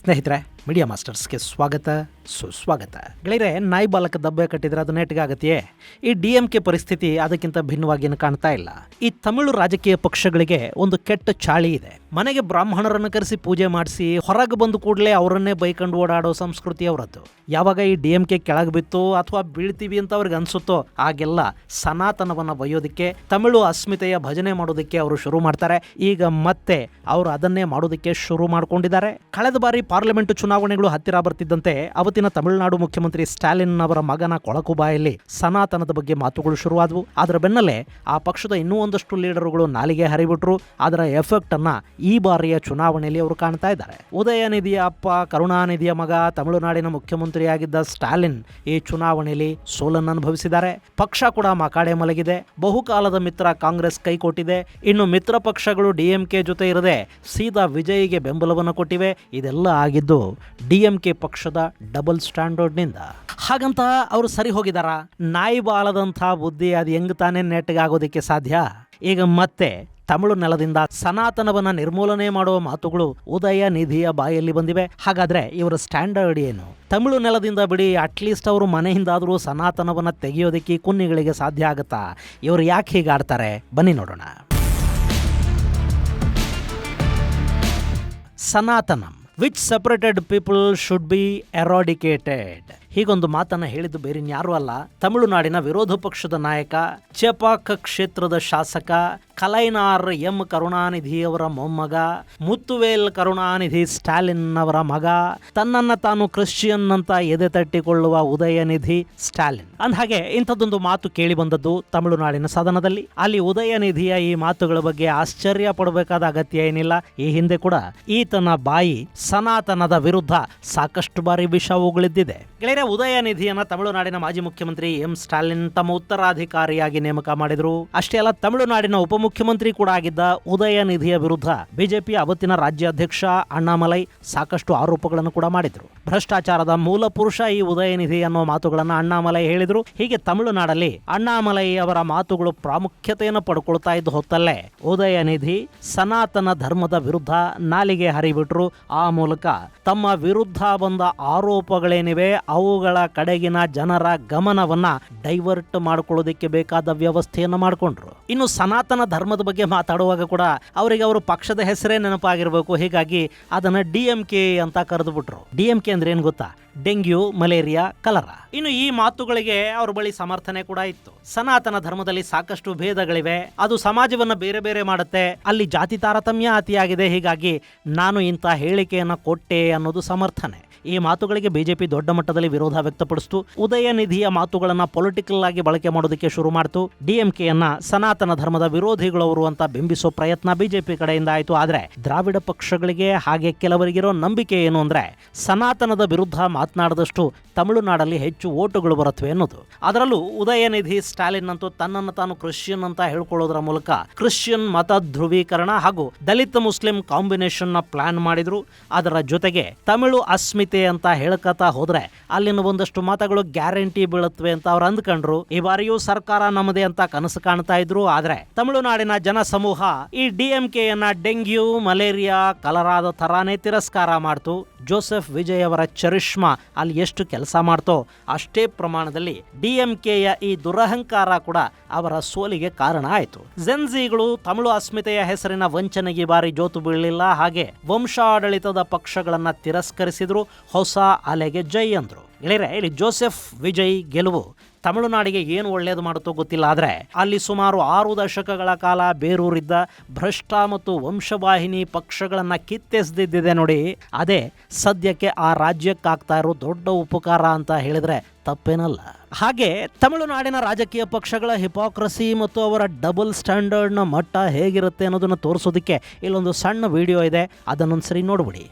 ಸ್ನೇಹಿತರೆ, ಮೀಡಿಯಾ ಮಾಸ್ಟರ್ಸ್ಗೆ ಸ್ವಾಗತ ಸುಸ್ವಾಗತ. ಗೆಳೆಯರೆ, ನಾಯಿ ಬಾಲಕ ದಬ್ಬೆ ಕಟ್ಟಿದ್ರೆ ಅದು ನೆಟ್ಗಾಗತ್ತೆಯೇ? ಈ DMK ಪರಿಸ್ಥಿತಿ ಅದಕ್ಕಿಂತ ಭಿನ್ನವಾಗಿ ಏನು ಕಾಣ್ತಾ ಇಲ್ಲ. ಈ ತಮಿಳು ರಾಜಕೀಯ ಪಕ್ಷಗಳಿಗೆ ಒಂದು ಕೆಟ್ಟ ಚಾಳಿ ಇದೆ. ಮನೆಗೆ ಬ್ರಾಹ್ಮಣರನ್ನು ಕರೆಸಿ ಪೂಜೆ ಮಾಡಿಸಿ ಹೊರಗೆ ಬಂದು ಕೂಡಲೇ ಅವರನ್ನೇ ಬೈಕೊಂಡು ಓಡಾಡೋ ಸಂಸ್ಕೃತಿ ಅವರದ್ದು. ಯಾವಾಗ ಈ DMK ಕೆಳಗೆ ಬಿತ್ತು ಅಥವಾ ಬೀಳ್ತೀವಿ ಅಂತ ಅವ್ರಿಗೆ ಅನ್ಸುತ್ತೋ ಆಗೆಲ್ಲ ಸನಾತನವನ್ನ ಬಯ್ಯೋದಕ್ಕೆ, ತಮಿಳು ಅಸ್ಮಿತೆಯ ಭಜನೆ ಮಾಡೋದಕ್ಕೆ ಅವರು ಶುರು ಮಾಡ್ತಾರೆ. ಈಗ ಮತ್ತೆ ಅವರು ಅದನ್ನೇ ಮಾಡೋದಕ್ಕೆ ಶುರು ಮಾಡ್ಕೊಂಡಿದ್ದಾರೆ. ಕಳೆದ ಬಾರಿ ಪಾರ್ಲಿಮೆಂಟ್ ಚುನಾವಣೆಗಳು ಹತ್ತಿರ ಬರ್ತಿದ್ದಂತೆ ಅವತ್ತಿನ ತಮಿಳುನಾಡು ಮುಖ್ಯಮಂತ್ರಿ ಸ್ಟಾಲಿನ್ ಅವರ ಮಗನ ಕೊಳಕು ಬಾಯಲ್ಲಿ ಸನಾತನದ ಬಗ್ಗೆ ಮಾತುಗಳು ಶುರುವಾದವು. ಅದರ ಬೆನ್ನಲ್ಲೇ ಆ ಪಕ್ಷದ ಇನ್ನೂ ಒಂದಷ್ಟು ಲೀಡರ್ಗಳು ನಾಲಿಗೆ ಹರಿಬಿಟ್ರು. ಅದರ ಎಫೆಕ್ಟ್ ಅನ್ನ ಈ ಬಾರಿಯ ಚುನಾವಣೆಯಲ್ಲಿ ಅವರು ಕಾಣ್ತಾ ಇದ್ದಾರೆ. ಉದಯನಿಧಿಯ ಅಪ್ಪ, ಕರುಣಾನಿಧಿಯ ಮಗ, ತಮಿಳುನಾಡಿನ ಮುಖ್ಯಮಂತ್ರಿಯಾಗಿದ್ದ ಸ್ಟಾಲಿನ್ ಈ ಚುನಾವಣೆಯಲ್ಲಿ ಸೋಲನ್ನು ಅನುಭವಿಸಿದ್ದಾರೆ. ಪಕ್ಷ ಕೂಡ ಮಕಾಡೆ ಮಲಗಿದೆ. ಬಹುಕಾಲದ ಮಿತ್ರ ಕಾಂಗ್ರೆಸ್ ಕೈಕೊಟ್ಟಿದೆ. ಇನ್ನು ಮಿತ್ರ ಪಕ್ಷಗಳು DMK ಜೊತೆ ಇರದೆ ಸೀದಾ ವಿಜಯ್ಗೆ ಬೆಂಬಲವನ್ನು ಕೊಟ್ಟಿವೆ. ಇದೆಲ್ಲ ಆಗಿದ್ದು DMK ಪಕ್ಷದ ಡಬಲ್ ಸ್ಟ್ಯಾಂಡರ್ಡ್ನಿಂದ. ಹಾಗಂತ ಅವರು ಸರಿ ಹೋಗಿದಾರ? ನಾಯಿ ಬಾಲದಂಥ ಬುದ್ಧಿ ಅದು ಹೆಂಗ್ ತಾನೇ ನೆಟ್ಟಗಾಗೋದಕ್ಕೆ ಸಾಧ್ಯ? ಈಗ ಮತ್ತೆ ತಮಿಳು ನೆಲದಿಂದ ಸನಾತನವನ್ನ ನಿರ್ಮೂಲನೆ ಮಾಡುವ ಮಾತುಗಳು ಉದಯನಿಧಿಯ ಬಾಯಲ್ಲಿ ಬಂದಿವೆ. ಹಾಗಾದ್ರೆ ಇವರ ಸ್ಟ್ಯಾಂಡರ್ಡ್ ಏನು? ತಮಿಳು ನೆಲದಿಂದ ಬಿಡಿ, ಅಟ್ಲೀಸ್ಟ್ ಅವರು ಮನೆಯಿಂದಾದರೂ ಸನಾತನವನ್ನ ತೆಗೆಯೋದಕ್ಕೆ ಕುನ್ನಿಗಳಿಗೆ ಸಾಧ್ಯ ಆಗುತ್ತಾ? ಇವರು ಯಾಕೆ ಹೀಗಾಡ್ತಾರೆ? ಬನ್ನಿ ನೋಡೋಣ. ಸನಾತನಂ, which separated people should be eradicated. ಹೀಗೊಂದು ಮಾತನ್ನ ಹೇಳಿದ್ದು ಬೇರಿನ್ಯಾರೂ ಅಲ್ಲ, ತಮಿಳುನಾಡಿನ ವಿರೋಧ ಪಕ್ಷದ ನಾಯಕ, ಚೆಪಾಕ ಕ್ಷೇತ್ರದ ಶಾಸಕ ಕಲೈನಾರ್ ಎಂ ಕರುಣಾನಿಧಿಯವರ ಮೊಮ್ಮಗ, ಮುತ್ತುವೇಲ್ ಕರುಣಾನಿಧಿ ಸ್ಟಾಲಿನ್ ಅವರ ಮಗ, ತನ್ನನ್ನ ತಾನು ಕ್ರಿಶ್ಚಿಯನ್ ಅಂತ ಎದೆ ತಟ್ಟಿಕೊಳ್ಳುವ ಉದಯನಿಧಿ ಸ್ಟಾಲಿನ್. ಅಂದಹಾಗೆ ಇಂಥದ್ದೊಂದು ಮಾತು ಕೇಳಿ ಬಂದದ್ದು ತಮಿಳುನಾಡಿನ ಸದನದಲ್ಲಿ. ಅಲ್ಲಿ ಉದಯನಿಧಿಯ ಈ ಮಾತುಗಳ ಬಗ್ಗೆ ಆಶ್ಚರ್ಯ ಪಡಬೇಕಾದ ಅಗತ್ಯ ಏನಿಲ್ಲ. ಈ ಹಿಂದೆ ಕೂಡ ಈತನ ಬಾಯಿ ಸನಾತನದ ವಿರುದ್ಧ ಸಾಕಷ್ಟು ಬಾರಿ ವಿಷ ಉಗುಳಿದ್ದಿದೆ. ಗೆಳೆಯರೆ, ಉದಯನಿಧಿಯನ್ನ ತಮಿಳುನಾಡಿನ ಮಾಜಿ ಮುಖ್ಯಮಂತ್ರಿ ಎಂ ಸ್ಟಾಲಿನ್ ತಮ್ಮ ಉತ್ತರಾಧಿಕಾರಿಯಾಗಿ ನೇಮಕ ಮಾಡಿದ್ರು. ಅಷ್ಟೇ ಅಲ್ಲ, ತಮಿಳುನಾಡಿನ ಉಪಮುಖ್ಯಮಂತ್ರಿ ಕೂಡ ಆಗಿದ್ದ ಉದಯನಿಧಿಯ ವಿರುದ್ಧ ಬಿಜೆಪಿ ಅವತ್ತಿನ ರಾಜ್ಯಾಧ್ಯಕ್ಷ ಅಣ್ಣಾಮಲೈ ಸಾಕಷ್ಟು ಆರೋಪಗಳನ್ನು ಕೂಡ ಮಾಡಿದ್ರು. ಭ್ರಷ್ಟಾಚಾರದ ಮೂಲ ಪುರುಷ ಈ ಉದಯನಿಧಿ ಅನ್ನೋ ಮಾತುಗಳನ್ನ ಅಣ್ಣಾಮಲೈ ಹೇಳಿದ್ರು. ಹೀಗೆ ತಮಿಳುನಾಡಲ್ಲಿ ಅಣ್ಣಾಮಲೈ ಅವರ ಮಾತುಗಳು ಪ್ರಾಮುಖ್ಯತೆಯನ್ನು ಪಡ್ಕೊಳ್ತಾ ಇದ್ದ ಹೊತ್ತಲ್ಲೇ ಉದಯನಿಧಿ ಸನಾತನ ಧರ್ಮದ ವಿರುದ್ಧ ನಾಲಿಗೆ ಹರಿಬಿಟ್ರು. ಆ ಮೂಲಕ ತಮ್ಮ ವಿರುದ್ಧ ಬಂದ ಆರೋಪಗಳೇನಿವೆ ಅವುಗಳ ಕಡೆಗಿನ ಜನರ ಗಮನವನ್ನ ಡೈವರ್ಟ್ ಮಾಡ್ಕೊಳ್ಳೋದಕ್ಕೆ ಬೇಕಾದ ವ್ಯವಸ್ಥೆಯನ್ನ ಮಾಡಿಕೊಂಡ್ರು. ಇನ್ನು ಸನಾತನ ಧರ್ಮದ ಬಗ್ಗೆ ಮಾತಾಡುವಾಗ ಕೂಡ ಅವರಿಗೆ ಅವರು ಪಕ್ಷದ ಹೆಸರೇ ನೆನಪಾಗಿರ್ಬೇಕು. ಹೀಗಾಗಿ ಅದನ್ನ DMK ಅಂತ ಕರೆದು ಬಿಟ್ರು. DMK ಅಂದ್ರೆ ಏನ್ ಗೊತ್ತಾ? Dengue, malaria, cholera. ಇನ್ನು ಈ ಮಾತುಗಳಿಗೆ ಅವ್ರ ಬಳಿ ಸಮರ್ಥನೆ ಕೂಡ ಇತ್ತು. ಸನಾತನ ಧರ್ಮದಲ್ಲಿ ಸಾಕಷ್ಟು ಭೇದಗಳಿವೆ, ಅದು ಸಮಾಜವನ್ನ ಬೇರೆ ಬೇರೆ ಮಾಡುತ್ತೆ, ಅಲ್ಲಿ ಜಾತಿ ತಾರತಮ್ಯ ಅತಿಯಾಗಿದೆ, ಹೀಗಾಗಿ ನಾನು ಇಂಥ ಹೇಳಿಕೆಯನ್ನ ಕೊಟ್ಟೆ ಅನ್ನೋದು ಸಮರ್ಥನೆ. ಈ ಮಾತುಗಳಿಗೆ ಬಿಜೆಪಿ ದೊಡ್ಡ ಮಟ್ಟದಲ್ಲಿ ವಿರೋಧ ವ್ಯಕ್ತಪಡಿಸಿತು. ಉದಯನಿಧಿಯ ಮಾತುಗಳನ್ನ ಪೊಲಿಟಿಕಲ್ ಆಗಿ ಬಳಕೆ ಮಾಡೋದಕ್ಕೆ ಶುರು ಮಾಡ್ತು. DMKಯನ್ನ ಸನಾತನ ಧರ್ಮದ ವಿರೋಧಿಗಳವರು ಅಂತ ಬಿಂಬಿಸೋ ಪ್ರಯತ್ನ ಬಿಜೆಪಿ ಕಡೆಯಿಂದ ಆಯಿತು. ಆದ್ರೆ ದ್ರಾವಿಡ ಪಕ್ಷಗಳಿಗೆ ಹಾಗೆ ಕೆಲವರಿಗಿರೋ ನಂಬಿಕೆ ಏನು ಅಂದ್ರೆ, ಸನಾತನದ ವಿರುದ್ಧ ಮಾತನಾಡಿದಷ್ಟು ತಮಿಳುನಾಡಲ್ಲಿ ಹೆಚ್ಚು ಓಟುಗಳು ಬರುತ್ತವೆ ಅನ್ನೋದು. ಅದರಲ್ಲೂ ಉದಯನಿಧಿ ಸ್ಟಾಲಿನ್ ಅಂತೂ ತನ್ನನ್ನು ತಾನು ಕ್ರಿಶ್ಚಿಯನ್ ಅಂತ ಹೇಳ್ಕೊಳ್ಳೋದ್ರ ಮೂಲಕ ಕ್ರಿಶ್ಚಿಯನ್ ಮತ ಧ್ರುವೀಕರಣ ಹಾಗೂ ದಲಿತ ಮುಸ್ಲಿಂ ಕಾಂಬಿನೇಷನ್ ನ ಪ್ಲಾನ್ ಮಾಡಿದ್ರು. ಅದರ ಜೊತೆಗೆ ತಮಿಳು ಅಸ್ಮಿತೆ ಅಂತ ಹೇಳ್ಕತಾ ಹೋದ್ರೆ ಅಲ್ಲಿನ ಒಂದಷ್ಟು ಮತಗಳು ಗ್ಯಾರಂಟಿ ಬೀಳುತ್ತವೆ ಅಂತ ಅವ್ರು ಅಂದ್ಕೊಂಡ್ರು. ಈ ಬಾರಿಯೂ ಸರ್ಕಾರ ನಮ್ಮದೇ ಅಂತ ಕನಸು ಕಾಣ್ತಾ ಇದ್ರು. ಆದ್ರೆ ತಮಿಳುನಾಡಿನ ಜನ ಸಮೂಹ ಈ DMKಯನ್ನ ಡೆಂಗ್ಯೂ, ಮಲೇರಿಯಾ, ಕಲರಾದ ತರಾನೇ ತಿರಸ್ಕಾರ ಮಾಡ್ತು. ಜೋಸೆಫ್ ವಿಜಯ್ ಅವರ ಚರಿಷ್ಮಾ ಅಲ್ಲಿ ಎಷ್ಟು ಕೆಲಸ ಮಾಡ್ತೋ ಅಷ್ಟೇ ಪ್ರಮಾಣದಲ್ಲಿ DMKಯ ಈ ದುರಹಂಕಾರ ಕೂಡ ಅವರ ಸೋಲಿಗೆ ಕಾರಣ ಆಯಿತು. ಜೆನ್ಜಿಗಳು ತಮಿಳು ಅಸ್ಮಿತೆಯ ಹೆಸರಿನ ವಂಚನೆಗೆ ಬಾರಿ ಜೋತು ಬೀಳಲಿಲ್ಲ. ಹಾಗೆ ವಂಶಾಡಳಿತದ ಪಕ್ಷಗಳನ್ನ ತಿರಸ್ಕರಿಸಿದ್ರು. ಹೊಸ ಅಲೆಗೆ ಜೈ ಅಂದ್ರು. ಗೆಳೆಯರೆ, ಇಲ್ಲಿ ಜೋಸೆಫ್ ವಿಜಯ್ ಗೆಲುವು ತಮಿಳುನಾಡಿಗೆ ಏನು ಒಳ್ಳೇದು ಮಾಡುತ್ತೋ ಗೊತ್ತಿಲ್ಲ. ಆದರೆ ಅಲ್ಲಿ ಸುಮಾರು 6 ದಶಕಗಳ ಕಾಲ ಬೇರೂರಿದ್ದ ಭ್ರಷ್ಟ ಮತ್ತು ವಂಶವಾಹಿನಿ ಪಕ್ಷಗಳನ್ನು ಕಿತ್ತೆಸೆದಿದ್ದಿದೆ ನೋಡಿ. ಅದೇ ಸದ್ಯಕ್ಕೆ ಆ ರಾಜ್ಯಕ್ಕಾಗ್ತಾ ಇರೋ ದೊಡ್ಡ ಉಪಕಾರ ಅಂತ ಹೇಳಿದ್ರೆ ತಪ್ಪೇನಲ್ಲ. ಹಾಗೆ ತಮಿಳುನಾಡಿನ ರಾಜಕೀಯ ಪಕ್ಷಗಳ ಹಿಪೋಕ್ರಸಿ ಮತ್ತು ಅವರ ಡಬಲ್ ಸ್ಟ್ಯಾಂಡರ್ಡ್ನ ಮಟ್ಟ ಹೇಗಿರುತ್ತೆ ಅನ್ನೋದನ್ನು ತೋರಿಸೋದಕ್ಕೆ ಇಲ್ಲೊಂದು ಸಣ್ಣ ವಿಡಿಯೋ ಇದೆ, ಅದನ್ನೊಂದ್ಸರಿ ನೋಡ್ಬಿಡಿ.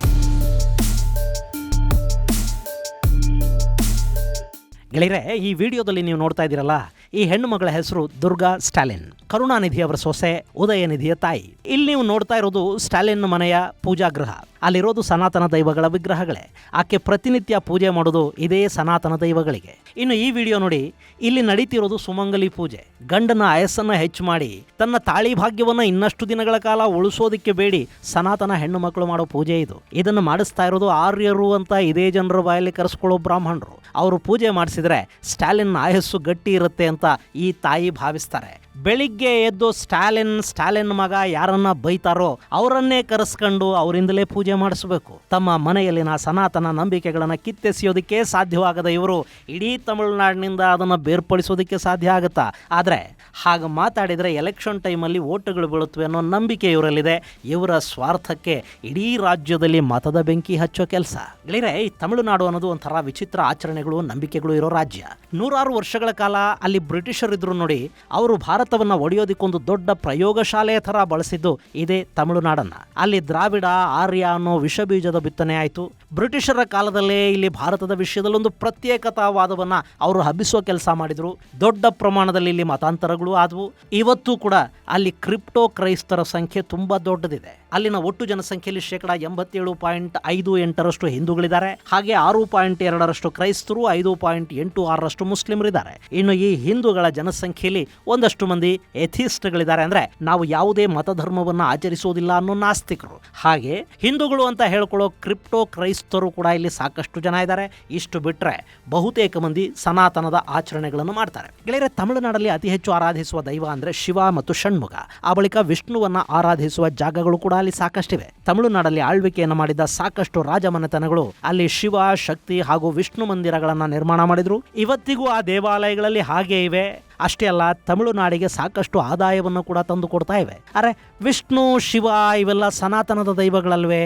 ಗೆಳೆಯರೆ, ಈ ವಿಡಿಯೋದಲ್ಲಿ ನೀವು ನೋಡ್ತಾ ಇದ್ದೀರಲ್ಲ, ಈ ಹೆಣ್ಣು ಮಗಳ ಹೆಸರು ದುರ್ಗಾ ಸ್ಟಾಲಿನ್. ಕರುಣಾನಿಧಿ ಅವರ ಸೊಸೆ, ಉದಯನಿಧಿಯ ತಾಯಿ. ಇಲ್ಲಿ ನೀವು ನೋಡ್ತಾ ಇರೋದು ಸ್ಟಾಲಿನ್ ಮನೆಯ ಪೂಜಾಗೃಹ. ಅಲ್ಲಿರೋದು ಸನಾತನ ದೈವಗಳ ವಿಗ್ರಹಗಳೇ. ಆಕೆ ಪ್ರತಿನಿತ್ಯ ಪೂಜೆ ಮಾಡೋದು ಇದೇ ಸನಾತನ ದೈವಗಳಿಗೆ. ಇನ್ನು ಈ ವಿಡಿಯೋ ನೋಡಿ, ಇಲ್ಲಿ ನಡೀತಿರೋದು ಸುಮಂಗಲಿ ಪೂಜೆ. ಗಂಡನ ಆಯಸ್ಸನ್ನ ಹೆಚ್ಚು ಮಾಡಿ ತನ್ನ ತಾಳಿ ಭಾಗ್ಯವನ್ನ ಇನ್ನಷ್ಟು ದಿನಗಳ ಕಾಲ ಉಳಿಸೋದಿಕ್ಕೆ ಬೇಡಿ ಸನಾತನ ಹೆಣ್ಣು ಮಕ್ಕಳು ಮಾಡೋ ಪೂಜೆ ಇದು. ಇದನ್ನು ಮಾಡಿಸ್ತಾ ಇರೋದು ಆರ್ಯರು ಅಂತ ಇದೇ ಜನರ ಬಾಯಲ್ಲಿ ಕರೆಸ್ಕೊಳ್ಳೋ ಬ್ರಾಹ್ಮಣರು. ಅವರು ಪೂಜೆ ಮಾಡಿಸಿದ್ರೆ ಸ್ಟಾಲಿನ್ ಆಯಸ್ಸು ಗಟ್ಟಿ ಇರುತ್ತೆ ಅಂತ ಈ ತಾಯಿ ಭಾವಿಸ್ತಾರೆ. ಬೆಳಿಗ್ಗೆ ಎದ್ದು ಸ್ಟಾಲಿನ್ ಮಗ ಯಾರನ್ನ ಬೈತಾರೋ ಅವರನ್ನೇ ಕರೆಸ್ಕೊಂಡು ಅವರಿಂದಲೇ ಪೂಜೆ ಮಾಡಿಸಬೇಕು. ತಮ್ಮ ಮನೆಯಲ್ಲಿನ ಸನಾತನ ನಂಬಿಕೆಗಳನ್ನ ಕಿತ್ತೆಸೆಯೋದಕ್ಕೆ ಸಾಧ್ಯವಾಗದ ಇವರು ಇಡೀ ತಮಿಳುನಾಡಿನಿಂದ ಅದನ್ನು ಬೇರ್ಪಡಿಸೋದಕ್ಕೆ ಸಾಧ್ಯ ಆಗುತ್ತಾ? ಆದರೆ ಹಾಗೆ ಮಾತಾಡಿದರೆ ಎಲೆಕ್ಷನ್ ಟೈಮಲ್ಲಿ ಓಟುಗಳು ಬೀಳುತ್ತವೆ ಅನ್ನೋ ನಂಬಿಕೆ ಇವರಲ್ಲಿದೆ. ಇವರ ಸ್ವಾರ್ಥಕ್ಕೆ ಇಡೀ ರಾಜ್ಯದಲ್ಲಿ ಮತದ ಬೆಂಕಿ ಹಚ್ಚೋ ಕೆಲಸ. ಗೆಳೆಯರೆ, ಈ ತಮಿಳುನಾಡು ಅನ್ನೋದು ಒಂಥರ ವಿಚಿತ್ರ ಆಚರಣೆಗಳು, ನಂಬಿಕೆಗಳು ಇರೋ ರಾಜ್ಯ. ನೂರಾರು ವರ್ಷಗಳ ಕಾಲ ಅಲ್ಲಿ ಬ್ರಿಟಿಷರಿದ್ರು ನೋಡಿ, ಅವರು ಭಾರತವನ್ನ ಒಡೆಯೋದಕ್ಕೊಂದು ದೊಡ್ಡ ಪ್ರಯೋಗಶಾಲೆಯ ಥರ ಬಳಸಿದ್ದು ಇದೇ ತಮಿಳುನಾಡನ್ನ. ಅಲ್ಲಿ ದ್ರಾವಿಡ, ಆರ್ಯ ಅನ್ನೋ ವಿಷಬೀಜದ ಬಿತ್ತನೆ ಆಯಿತು. ಬ್ರಿಟಿಷರ ಕಾಲದಲ್ಲೇ ಇಲ್ಲಿ ಭಾರತದ ವಿಷಯದಲ್ಲಿ ಒಂದು ಪ್ರತ್ಯೇಕತಾವಾದವನ್ನ ಅವರು ಹಬ್ಬಿಸುವ ಕೆಲಸ ಮಾಡಿದ್ರು. ದೊಡ್ಡ ಪ್ರಮಾಣದಲ್ಲಿ ಇಲ್ಲಿ ಮತಾಂತರಗಳು ಆದವು. ಇವತ್ತು ಕೂಡ ಅಲ್ಲಿ ಕ್ರಿಪ್ಟೋ ಕ್ರೈಸ್ತರ ಸಂಖ್ಯೆ ತುಂಬಾ ದೊಡ್ಡದಿದೆ. ಅಲ್ಲಿನ ಒಟ್ಟು ಜನಸಂಖ್ಯೆಯಲ್ಲಿ 87.58% ಹಿಂದೂಗಳಿದ್ದಾರೆ. ಹಾಗೆ 6.2% ಕ್ರೈಸ್ತರು, 5.86% ಮುಸ್ಲಿಮರಿದ್ದಾರೆ. ಇನ್ನು ಈ ಹಿಂದೂಗಳ ಜನಸಂಖ್ಯೆಯಲ್ಲಿ ಒಂದಷ್ಟು ಮಂದಿ ಎಥಿಸ್ಟ್ಗಳಿದ್ದಾರೆ. ಅಂದ್ರೆ ನಾವು ಯಾವುದೇ ಮತಧರ್ಮವನ್ನ ಆಚರಿಸುವುದಿಲ್ಲ ಅನ್ನೋ ನಾಸ್ತಿಕರು. ಹಾಗೆ ಹಿಂದೂಗಳು ಅಂತ ಹೇಳ್ಕೊಳ್ಳೋ ಕ್ರಿಪ್ಟೋ ಕ್ರೈಸ್ತರು ಕೂಡ ಇಲ್ಲಿ ಸಾಕಷ್ಟು ಜನ ಇದ್ದಾರೆ. ಇಷ್ಟು ಬಿಟ್ರೆ ಬಹುತೇಕ ಮಂದಿ ಸನಾತನದ ಆಚರಣೆಗಳನ್ನು ಮಾಡ್ತಾರೆ. ಗೆಳೆಯರೆ, ತಮಿಳುನಾಡಲ್ಲಿ ಅತಿ ಹೆಚ್ಚು ಆರಾಧಿಸುವ ದೈವ ಅಂದ್ರೆ ಶಿವ ಮತ್ತು ಷಣ್ಮುಗ. ಆ ಬಳಿಕ ವಿಷ್ಣುವನ್ನ ಆರಾಧಿಸುವ ಜಾಗಗಳು ಕೂಡ ಅಲ್ಲಿ ಸಾಕಷ್ಟಿವೆ. ತಮಿಳುನಾಡಲ್ಲಿ ಆಳ್ವಿಕೆಯನ್ನು ಮಾಡಿದ ಸಾಕಷ್ಟು ರಾಜಮನೆತನಗಳು ಅಲ್ಲಿ ಶಿವ, ಶಕ್ತಿ ಹಾಗೂ ವಿಷ್ಣು ಮಂದಿರಗಳನ್ನ ನಿರ್ಮಾಣ ಮಾಡಿದ್ರು. ಇವತ್ತಿಗೂ ಆ ದೇವಾಲಯಗಳಲ್ಲಿ ಹಾಗೆ ಇವೆ. ಅಷ್ಟೇ ಅಲ್ಲ, ತಮಿಳುನಾಡಿಗೆ ಸಾಕಷ್ಟು ಆದಾಯವನ್ನು ಕೂಡ ತಂದು ಕೊಡ್ತಾ ಇವೆ. ಅರೆ, ವಿಷ್ಣು, ಶಿವ ಇವೆಲ್ಲ ಸನಾತನದ ದೈವಗಳಲ್ವೇ?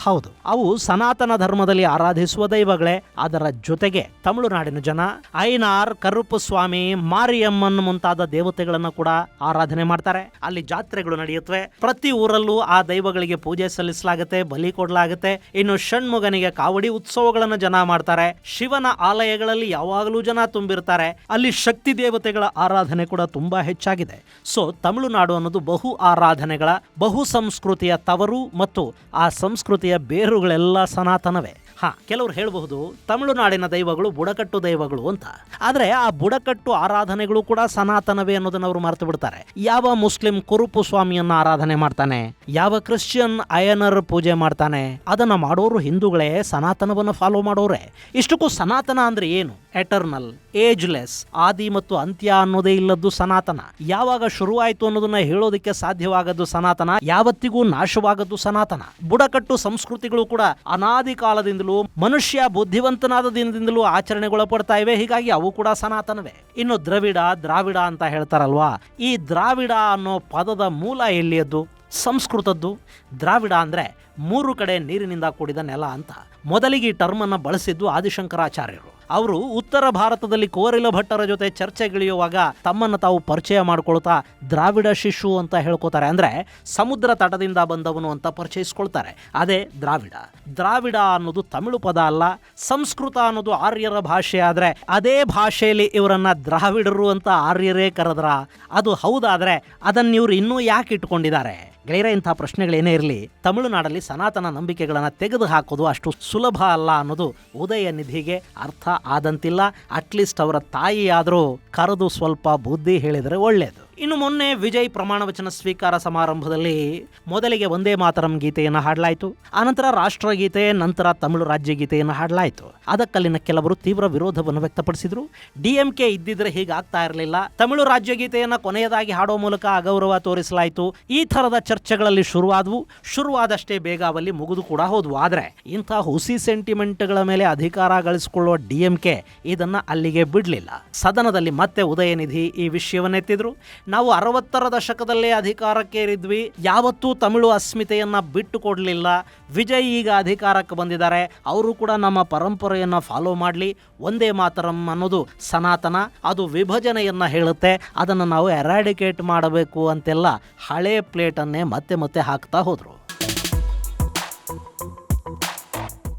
ಹೌದು, ಅವು ಸನಾತನ ಧರ್ಮದಲ್ಲಿ ಆರಾಧಿಸುವ ದೈವಗಳೇ. ಅದರ ಜೊತೆಗೆ ತಮಿಳುನಾಡಿನ ಜನ ಐನಾರ್, ಕರುಪ್ಪು ಸ್ವಾಮಿ, ಮಾರಿಯಮ್ಮನ್ ಮುಂತಾದ ದೇವತೆಗಳನ್ನು ಕೂಡ ಆರಾಧನೆ ಮಾಡ್ತಾರೆ. ಅಲ್ಲಿ ಜಾತ್ರೆಗಳು ನಡೆಯುತ್ತವೆ. ಪ್ರತಿ ಊರಲ್ಲೂ ಆ ದೈವಗಳಿಗೆ ಪೂಜೆ ಸಲ್ಲಿಸಲಾಗುತ್ತೆ, ಬಲಿ ಕೊಡಲಾಗುತ್ತೆ. ಇನ್ನು ಷಣ್ಮುಗನಿಗೆ ಕಾವಡಿ ಉತ್ಸವಗಳನ್ನು ಜನ ಮಾಡ್ತಾರೆ. ಶಿವನ ಆಲಯಗಳಲ್ಲಿ ಯಾವಾಗಲೂ ಜನ ತುಂಬಿರ್ತಾರೆ. ಅಲ್ಲಿ ಶಕ್ತಿ ದೇವತೆಗಳ ಆರಾಧನೆ ಕೂಡ ತುಂಬಾ ಹೆಚ್ಚಾಗಿದೆ. ಸೊ ತಮಿಳುನಾಡು ಅನ್ನೋದು ಬಹು ಆರಾಧನೆಗಳ, ಬಹು ಸಂಸ್ಕೃತಿಯ ತವರು ಮತ್ತು ಆ ಸಂಸ್ಕೃತಿಯ ಬೇರುಗಳೆಲ್ಲ ಸನಾತನವೇ. ಕೆಲವರು ಹೇಳಬಹುದು ತಮಿಳುನಾಡಿನ ದೈವಗಳು ಬುಡಕಟ್ಟು ದೈವಗಳು ಅಂತ. ಆದ್ರೆ ಆ ಬುಡಕಟ್ಟು ಆರಾಧನೆಗಳು ಕೂಡ ಸನಾತನವೇ ಅನ್ನೋದನ್ನ ಅವರು ಮರೆತು ಬಿಡ್ತಾರೆ. ಯಾವ ಮುಸ್ಲಿಂ ಕುರುಪು ಸ್ವಾಮಿಯನ್ನ ಆರಾಧನೆ ಮಾಡ್ತಾನೆ, ಯಾವ ಕ್ರಿಶ್ಚಿಯನ್ ಅಯ್ಯನರ್ ಪೂಜೆ ಮಾಡ್ತಾನೆ, ಅದನ್ನ ಮಾಡೋರು ಹಿಂದೂಗಳೇ, ಸನಾತನವನ್ನು ಫಾಲೋ ಮಾಡೋರೆ. ಇಷ್ಟಕ್ಕೂ ಸನಾತನ ಅಂದ್ರೆ ಏನು? ಎಟರ್ನಲ್, ಏಜ್ಲೆಸ್, ಆದಿ ಮತ್ತು ಅಂತ್ಯ ಅನ್ನೋದೇ ಇಲ್ಲದ್ದು ಸನಾತನ. ಯಾವಾಗ ಶುರುವಾಯಿತು ಅನ್ನೋದನ್ನ ಹೇಳೋದಕ್ಕೆ ಸಾಧ್ಯವಾಗದ್ದು ಸನಾತನ, ಯಾವತ್ತಿಗೂ ನಾಶವಾಗದ್ದು ಸನಾತನ. ಬುಡಕಟ್ಟು ಸಂಸ್ಕೃತಿಗಳು ಕೂಡ ಅನಾದಿ ಕಾಲದಿಂದಲೂ, ಮನುಷ್ಯ ಬುದ್ಧಿವಂತನಾದ ದಿನದಿಂದಲೂ ಆಚರಣೆಗೊಳಪಡ್ತಾ ಇವೆ. ಹೀಗಾಗಿ ಅವು ಕೂಡ ಸನಾತನವೇ. ಇನ್ನು ದ್ರಾವಿಡ ಅಂತ ಹೇಳ್ತಾರಲ್ವಾ, ಈ ದ್ರಾವಿಡ ಅನ್ನೋ ಪದದ ಮೂಲ ಎಲ್ಲಿಯದ್ದು? ಸಂಸ್ಕೃತದ್ದು. ದ್ರಾವಿಡ ಅಂದ್ರೆ 3 ಕಡೆ ನೀರಿನಿಂದ ಕೂಡಿದ ನೆಲ ಅಂತ. ಮೊದಲಿಗೆ ಈ ಟರ್ಮ್ ಅನ್ನ ಬಳಸಿದ್ದು ಆದಿಶಂಕರಾಚಾರ್ಯರು. ಅವರು ಉತ್ತರ ಭಾರತದಲ್ಲಿ ಕೋರಿಲ ಭಟ್ಟರ ಜೊತೆ ಚರ್ಚೆಗಿಳಿಯುವಾಗ ತಮ್ಮನ್ನು ತಾವು ಪರಿಚಯ ಮಾಡ್ಕೊಳ್ತಾ ದ್ರಾವಿಡ ಶಿಶು ಅಂತ ಹೇಳ್ಕೊತಾರೆ. ಅಂದ್ರೆ ಸಮುದ್ರ ತಟದಿಂದ ಬಂದವನು ಅಂತ ಪರಿಚಯಿಸ್ಕೊಳ್ತಾರೆ. ಅದೇ ದ್ರಾವಿಡ. ದ್ರಾವಿಡ ಅನ್ನೋದು ತಮಿಳು ಪದ ಅಲ್ಲ, ಸಂಸ್ಕೃತ ಅನ್ನೋದು ಆರ್ಯರ ಭಾಷೆ. ಆದ್ರೆ ಅದೇ ಭಾಷೆಯಲ್ಲಿ ಇವರನ್ನ ದ್ರಾವಿಡರು ಅಂತ ಆರ್ಯರೇ ಕರೆದ್ರ? ಅದು ಹೌದಾದ್ರೆ ಅದನ್ನ ಇವರು ಇನ್ನೂ ಯಾಕೆ ಇಟ್ಕೊಂಡಿದ್ದಾರೆ? ಗೆಳೆಯರೆ, ಇಂಥ ಪ್ರಶ್ನೆಗಳೇನೇ ಇರಲಿ, ತಮಿಳುನಾಡಲ್ಲಿ ಸನಾತನ ನಂಬಿಕೆಗಳನ್ನು ತೆಗೆದು ಹಾಕೋದು ಅಷ್ಟು ಸುಲಭ ಅಲ್ಲ ಅನ್ನೋದು ಉದಯನಿಧಿಗೆ ಅರ್ಥ ಆದಂತಿಲ್ಲ. ಅಟ್ಲೀಸ್ಟ್ ಅವರ ತಾಯಿಯಾದರೂ ಕರೆದು ಸ್ವಲ್ಪ ಬುದ್ಧಿ ಹೇಳಿದರೆ ಒಳ್ಳೆಯದು. ಇನ್ನು ಮೊನ್ನೆ ವಿಜಯ್ ಪ್ರಮಾಣ ವಚನ ಸ್ವೀಕಾರ ಸಮಾರಂಭದಲ್ಲಿ ಮೊದಲಿಗೆ ವಂದೇ ಮಾತರಂ ಗೀತೆಯನ್ನು ಹಾಡಲಾಯಿತು. ಆನಂತರ ರಾಷ್ಟ್ರಗೀತೆ, ನಂತರ ತಮಿಳು ರಾಜ್ಯ ಗೀತೆಯನ್ನು ಹಾಡಲಾಯಿತು. ಅದಕ್ಕಲ್ಲಿನ ಕೆಲವರು ತೀವ್ರ ವಿರೋಧವನ್ನು ವ್ಯಕ್ತಪಡಿಸಿದ್ರು. DMK ಇದ್ದಿದ್ರೆ ಹೀಗಾಗ್ತಾ ಇರಲಿಲ್ಲ. ತಮಿಳು ರಾಜ್ಯ ಗೀತೆಯನ್ನು ಕೊನೆಯದಾಗಿ ಹಾಡೋ ಮೂಲಕ ಅಗೌರವ ತೋರಿಸಲಾಯಿತು. ಈ ಥರದ ಚರ್ಚೆಗಳಲ್ಲಿ ಶುರುವಾದಷ್ಟೇ ಬೇಗ ಅವಲ್ಲಿ ಮುಗಿದು ಕೂಡ ಹೋದ್ವು. ಆದರೆ ಇಂಥ ಹುಸಿ ಸೆಂಟಿಮೆಂಟ್ಗಳ ಮೇಲೆ ಅಧಿಕಾರ ಗಳಿಸಿಕೊಳ್ಳುವ DMK ಇದನ್ನ ಅಲ್ಲಿಗೆ ಬಿಡಲಿಲ್ಲ. ಸದನದಲ್ಲಿ ಮತ್ತೆ ಉದಯನಿಧಿ ಈ ವಿಷಯವನ್ನೆತ್ತಿದ್ರು. ನಾವು 60ರ ದಶಕದಲ್ಲೇ ಅಧಿಕಾರಕ್ಕೇರಿದ್ವಿ, ಯಾವತ್ತೂ ತಮಿಳು ಅಸ್ಮಿತೆಯನ್ನ ಬಿಟ್ಟು ಕೊಡಲಿಲ್ಲ. ವಿಜಯ್ ಈಗ ಅಧಿಕಾರಕ್ಕೆ ಬಂದಿದ್ದಾರೆ, ಅವರು ಕೂಡ ನಮ್ಮ ಪರಂಪರೆಯನ್ನ ಫಾಲೋ ಮಾಡಲಿ. ಒಂದೇ ಮಾತರಂ ಅನ್ನೋದು ಸನಾತನ, ಅದು ವಿಭಜನೆಯನ್ನ ಹೇಳುತ್ತೆ, ಅದನ್ನು ನಾವು ಎರಾಡಿಕೇಟ್ ಮಾಡಬೇಕು ಅಂತೆಲ್ಲ ಹಳೆ ಪ್ಲೇಟನ್ನೇ ಮತ್ತೆ ಮತ್ತೆ ಹಾಕ್ತಾ ಹೋದ್ರು.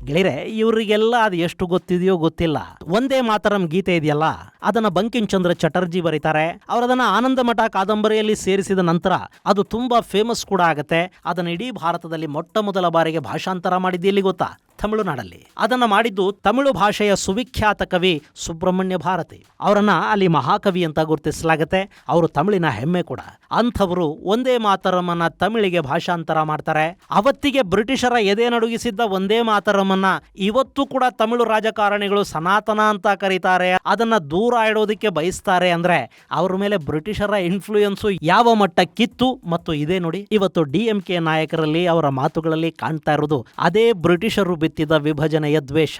ಗೆಳೆಯರೆ, ಇವರಿಗೆಲ್ಲ ಅದು ಎಷ್ಟು ಗೊತ್ತಿದೆಯೋ ಗೊತ್ತಿಲ್ಲ. ಒಂದೇ ಮಾತರಂ ಗೀತೆ ಇದೆಯಲ್ಲ, ಅದನ್ನ ಬಂಕಿಂ ಚಂದ್ರ ಚಟರ್ಜಿ ಬರೀತಾರೆ. ಅವರದನ್ನ ಆನಂದ ಮಠ ಕಾದಂಬರಿಯಲ್ಲಿ ಸೇರಿಸಿದ ನಂತರ ಅದು ತುಂಬಾ ಫೇಮಸ್ ಕೂಡ ಆಗತ್ತೆ. ಅದನ್ನ ಇಡೀ ಭಾರತದಲ್ಲಿ ಮೊಟ್ಟ ಮೊದಲ ಬಾರಿಗೆ ಭಾಷಾಂತರ ಮಾಡಿದ್ದು ಎಲ್ಲಿ ಗೊತ್ತಾ? ತಮಿಳುನಾಡಲ್ಲಿ. ಅದನ್ನ ಮಾಡಿದ್ದು ತಮಿಳು ಭಾಷೆಯ ಸುವಿಖ್ಯಾತ ಕವಿ ಸುಬ್ರಹ್ಮಣ್ಯ ಭಾರತಿ. ಅವರನ್ನ ಅಲ್ಲಿ ಮಹಾಕವಿ ಅಂತ ಗುರುತಿಸಲಾಗತ್ತೆ. ಅವರು ತಮಿಳಿನ ಹೆಮ್ಮೆ ಕೂಡ. ಅಂಥವರು ಒಂದೇ ಮಾತರಮನ್ನ ತಮಿಳಿಗೆ ಭಾಷಾಂತರ ಮಾಡ್ತಾರೆ. ಅವತ್ತಿಗೆ ಬ್ರಿಟಿಷರ ಎದೆ ನಡುಗಿಸಿದ್ದ ಒಂದೇ ಮಾತರಮನ್ನ ಇವತ್ತು ಕೂಡ ತಮಿಳು ರಾಜಕಾರಣಿಗಳು ಸನಾತನ ಅಂತ ಕರೀತಾರೆ. ಅದನ್ನ ದೂರ ಇಡೋದಕ್ಕೆ ಬಯಸ್ತಾರೆ. ಅಂದ್ರೆ ಅವ್ರ ಮೇಲೆ ಬ್ರಿಟಿಷರ ಇನ್ಫ್ಲೂಯೆನ್ಸು ಯಾವ ಮಟ್ಟಕ್ಕಿತ್ತು ಮತ್ತು ಇದೇ ನೋಡಿ ಇವತ್ತು DMK ನಾಯಕರಲ್ಲಿ ಅವರ ಮಾತುಗಳಲ್ಲಿ ಕಾಣ್ತಾ ಇರೋದು ಅದೇ ಬ್ರಿಟಿಷರು ಬಿತ್ತಿದ ವಿಭಜನೆಯ ದ್ವೇಷ.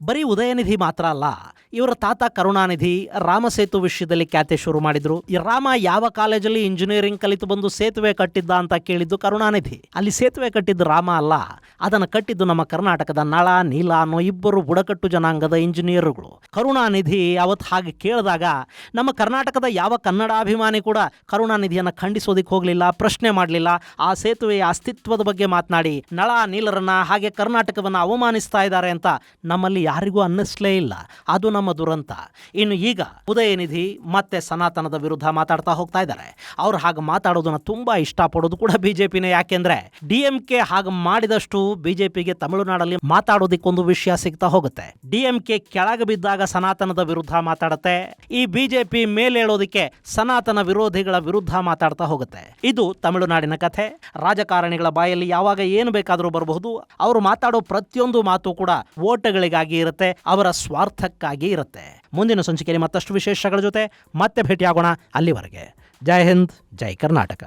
ಬರೀ ಉದಯನಿಧಿ ಮಾತ್ರ ಅಲ್ಲ, ಇವರ ತಾತ ಕರುಣಾನಿಧಿ ರಾಮಸೇತು ವಿಷಯದಲ್ಲಿ ಖ್ಯಾತೆ ಶುರು ಮಾಡಿದ್ರು. ಈ ರಾಮ ಯಾವ ಕಾಲೇಜಲ್ಲಿ ಇಂಜಿನಿಯರಿಂಗ್ ಕಲಿತು ಬಂದು ಸೇತುವೆ ಕಟ್ಟಿದ್ದ ಅಂತ ಕೇಳಿದ್ದು ಕರುಣಾನಿಧಿ. ಅಲ್ಲಿ ಸೇತುವೆ ಕಟ್ಟಿದ್ದು ರಾಮ ಅಲ್ಲ, ಅದನ್ನು ಕಟ್ಟಿದ್ದು ನಮ್ಮ ಕರ್ನಾಟಕದ ನಳ ನೀಲ ಅನ್ನೋ ಇಬ್ಬರು ಬುಡಕಟ್ಟು ಜನಾಂಗದ ಇಂಜಿನಿಯರ್ಗಳು. ಕರುಣಾನಿಧಿ ಅವತ್ತು ಹಾಗೆ ಕೇಳಿದಾಗ ನಮ್ಮ ಕರ್ನಾಟಕದ ಯಾವ ಕನ್ನಡಾಭಿಮಾನಿ ಕೂಡ ಕರುಣಾನಿಧಿಯನ್ನು ಖಂಡಿಸೋದಿಕ್ಕೆ ಹೋಗಲಿಲ್ಲ, ಪ್ರಶ್ನೆ ಮಾಡಲಿಲ್ಲ. ಆ ಸೇತುವೆಯ ಅಸ್ತಿತ್ವದ ಬಗ್ಗೆ ಮಾತನಾಡಿ ನಳ ನೀಲರನ್ನ ಹಾಗೆ ಕರ್ನಾಟಕವನ್ನು ಅವಮಾನಿಸ್ತಾ ಇದ್ದಾರೆ ಅಂತ ನಮ್ಮಲ್ಲಿ ಯಾರಿಗೂ ಅನ್ನಿಸ್ಲೇ ಇಲ್ಲ. ಅದು ನಮ್ಮ ದುರಂತ. ಇನ್ನು ಈಗ ಉದಯನಿಧಿ ಮತ್ತೆ ಸನಾತನದ ವಿರುದ್ಧ ಮಾತಾಡ್ತಾ ಹೋಗ್ತಾ ಇದ್ದಾರೆ. ಅವ್ರು ಹಾಗೆ ಮಾತಾಡೋದನ್ನ ತುಂಬಾ ಇಷ್ಟಪಡೋದು ಕೂಡ ಬಿಜೆಪಿನೇ. ಯಾಕೆಂದ್ರೆ DMK ಹಾಗೆ ಮಾಡಿದಷ್ಟು ಬಿಜೆಪಿಗೆ ತಮಿಳುನಾಡಲ್ಲಿ ಮಾತಾಡೋದಿಕ್ಕೊಂದು ವಿಷಯ ಸಿಗ್ತಾ ಹೋಗುತ್ತೆ. DMK ಕೆಳಗೆ ಬಿದ್ದಾಗ ಸನಾತನದ ವಿರುದ್ಧ ಮಾತಾಡುತ್ತೆ, ಈ ಬಿಜೆಪಿ ಮೇಲೇಳೋದಿಕ್ಕೆ ಸನಾತನ ವಿರೋಧಿಗಳ ವಿರುದ್ಧ ಮಾತಾಡ್ತಾ ಹೋಗುತ್ತೆ. ಇದು ತಮಿಳುನಾಡಿನ ಕಥೆ. ರಾಜಕಾರಣಿಗಳ ಬಾಯಲ್ಲಿ ಯಾವಾಗ ಏನು ಬೇಕಾದರೂ ಬರಬಹುದು. ಅವರು ಮಾತಾಡೋ ಪ್ರತಿಯೊಂದು ಮಾತು ಕೂಡ ಓಟಗಳಿಗಾಗಿ ಇರುತ್ತೆ, ಅವರ ಸ್ವಾರ್ಥಕ್ಕಾಗಿ ಇರುತ್ತೆ. ಮುಂದಿನ ಸಂಚಿಕೆಯಲ್ಲಿ ಮತ್ತಷ್ಟು ವಿಶೇಷಗಳ ಜೊತೆ ಮತ್ತೆ ಭೇಟಿಯಾಗೋಣ. ಅಲ್ಲಿವರೆಗೆ ಜೈ ಹಿಂದ್, ಜೈ ಕರ್ನಾಟಕ.